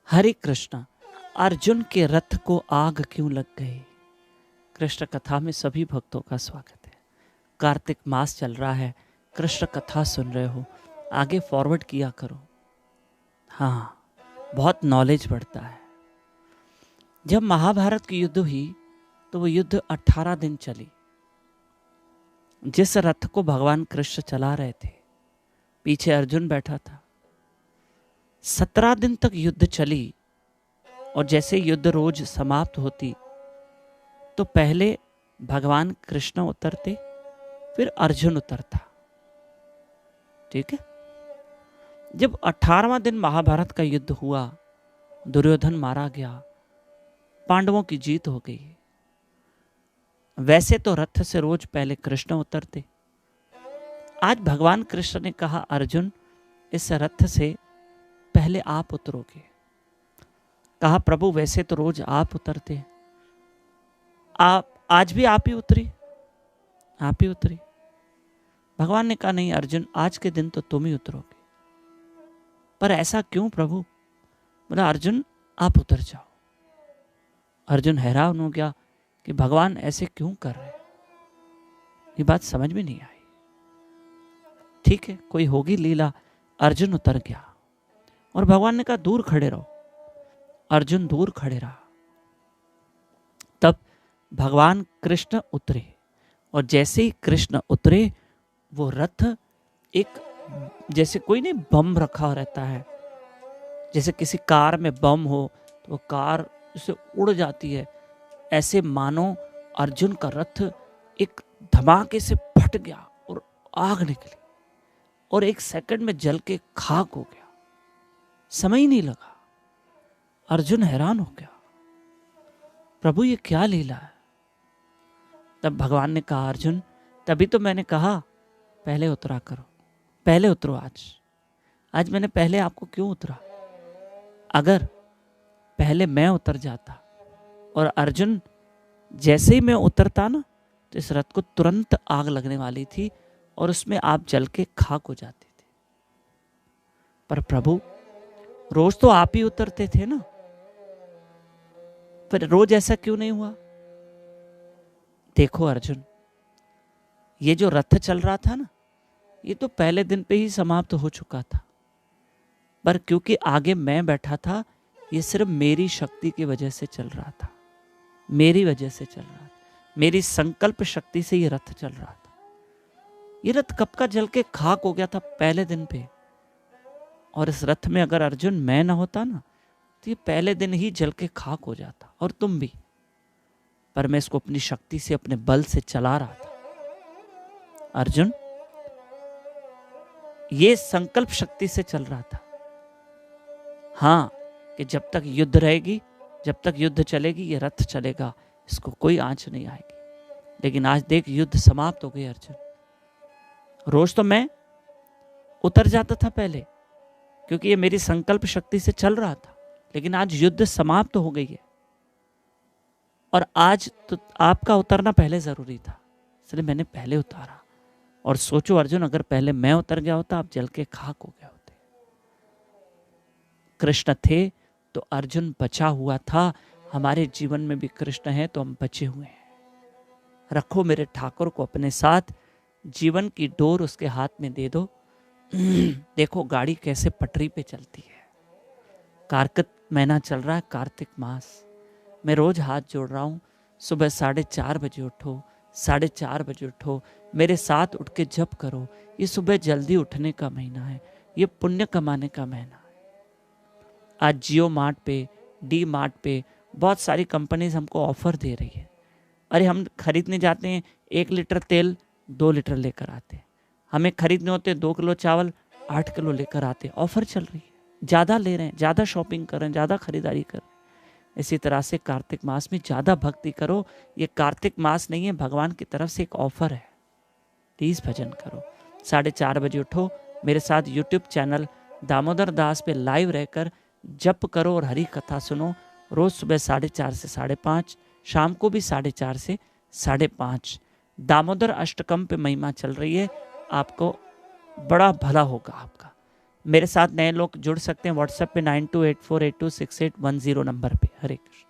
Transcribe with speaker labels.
Speaker 1: हरे कृष्णा। अर्जुन के रथ को आग क्यों लग गई? कृष्ण कथा में सभी भक्तों का स्वागत है। कार्तिक मास चल रहा है, कृष्ण कथा सुन रहे हो, आगे फॉरवर्ड किया करो। हाँ, बहुत नॉलेज बढ़ता है। जब महाभारत की युद्ध हुई तो वो युद्ध 18 दिन चली। जिस रथ को भगवान कृष्ण चला रहे थे, पीछे अर्जुन बैठा था। 17 दिन तक युद्ध चली और जैसे युद्ध रोज समाप्त होती तो पहले भगवान कृष्ण उतरते, फिर अर्जुन उतरता। ठीक है। जब 18वां दिन महाभारत का युद्ध हुआ, दुर्योधन मारा गया, पांडवों की जीत हो गई। वैसे तो रथ से रोज पहले कृष्ण उतरते। आज भगवान कृष्ण ने कहा, अर्जुन इस रथ से पहले आप उतरोगे। कहा, प्रभु वैसे तो रोज आप उतरते, आप आज भी आप ही उतरी, आप ही उतरी। भगवान ने कहा, नहीं अर्जुन, आज के दिन तो तुम ही उतरोगे। पर ऐसा क्यों प्रभु? बोला, अर्जुन आप उतर जाओ। अर्जुन हैरान हो गया कि भगवान ऐसे क्यों कर रहे हैं, ये बात समझ में नहीं आई। ठीक है, कोई होगी लीला। अर्जुन उतर गया और भगवान ने कहा, दूर खड़े रहो। अर्जुन दूर खड़े रहा। तब भगवान कृष्ण उतरे और जैसे ही कृष्ण उतरे, वो रथ एक, जैसे कोई नहीं बम रखा रहता है, जैसे किसी कार में बम हो तो वो कार से उड़ जाती है, ऐसे मानो अर्जुन का रथ एक धमाके से फट गया और आग निकली और 1 सेकंड में जल के खाक हो गया। समय ही नहीं लगा। अर्जुन हैरान हो गया, प्रभु ये क्या लीला है? तब भगवान ने कहा, अर्जुन तभी तो मैंने कहा पहले उतरा करो, पहले उतरो। आज मैंने पहले आपको क्यों उतरा? अगर पहले मैं उतर जाता और अर्जुन जैसे ही मैं उतरता ना, तो इस रथ को तुरंत आग लगने वाली थी और उसमें आप जल के खाक हो जाते थे। पर प्रभु रोज तो आप ही उतरते थे ना, पर रोज ऐसा क्यों नहीं हुआ? देखो अर्जुन, ये जो रथ चल रहा था ना, ये तो पहले दिन पे ही समाप्त हो चुका था, पर क्योंकि आगे मैं बैठा था, ये सिर्फ मेरी शक्ति की वजह से चल रहा था, मेरी वजह से चल रहा था, मेरी संकल्प शक्ति से ये रथ चल रहा था। ये रथ कब का जल के खाक हो गया था पहले दिन पे, और इस रथ में अगर अर्जुन मैं ना होता ना, तो ये पहले दिन ही जल के खाक हो जाता, और तुम भी। पर मैं इसको अपनी शक्ति से, अपने बल से चला रहा था। अर्जुन, ये संकल्प शक्ति से चल रहा था। हाँ, कि जब तक युद्ध रहेगी, जब तक युद्ध चलेगी, ये रथ चलेगा, इसको कोई आंच नहीं आएगी। लेकिन आज देख, युद्ध समाप्त हो गई अर्जुन। रोज तो मैं उतर जाता था पहले, क्योंकि ये मेरी संकल्प शक्ति से चल रहा था, लेकिन आज युद्ध समाप्त हो गई है और आज तो आपका उतरना पहले जरूरी था, इसलिए मैंने पहले उतारा। और सोचो अर्जुन, अगर पहले मैं उतर गया होता, आप जल के खाक हो गए होते। कृष्ण थे तो अर्जुन बचा हुआ था। हमारे जीवन में भी कृष्ण है तो हम बचे हुए हैं। रखो मेरे ठाकुर को अपने साथ, जीवन की डोर उसके हाथ में दे दो। देखो गाड़ी कैसे पटरी पे चलती है। कार्तिक महीना चल रहा है, कार्तिक मास। मैं रोज हाथ जोड़ रहा हूँ, सुबह 4:30 बजे उठो, 4:30 बजे उठो, मेरे साथ उठ के जप करो। ये सुबह जल्दी उठने का महीना है, ये पुण्य कमाने का महीना है। आज जियो मार्ट पे, डी मार्ट पे बहुत सारी कंपनीज हमको ऑफर दे रही है। अरे हम खरीदने जाते हैं, 1 लीटर तेल 2 लीटर लेकर आते हैं। हमें खरीदने होते 2 किलो चावल, 8 किलो लेकर आते हैं। ऑफर चल रही है, ज़्यादा ले रहे हैं, ज़्यादा शॉपिंग कर रहे हैं, ज़्यादा खरीदारी कर रहे हैं। इसी तरह से कार्तिक मास में ज़्यादा भक्ति करो। ये कार्तिक मास नहीं है, भगवान की तरफ से एक ऑफर है। प्लीज़ भजन करो। 4:30 बजे उठो, मेरे साथ यूट्यूब चैनल दामोदर दास पे लाइव रहकर जप करो और हरी कथा सुनो। रोज सुबह 4:30 से 5:30, शाम को भी 4:30 से 5:30 दामोदर अष्टकम पे महिमा चल रही है। आपको बड़ा भला होगा आपका। मेरे साथ नए लोग जुड़ सकते हैं व्हाट्सएप पे 9284826810 नंबर पे। हरे कृष्ण।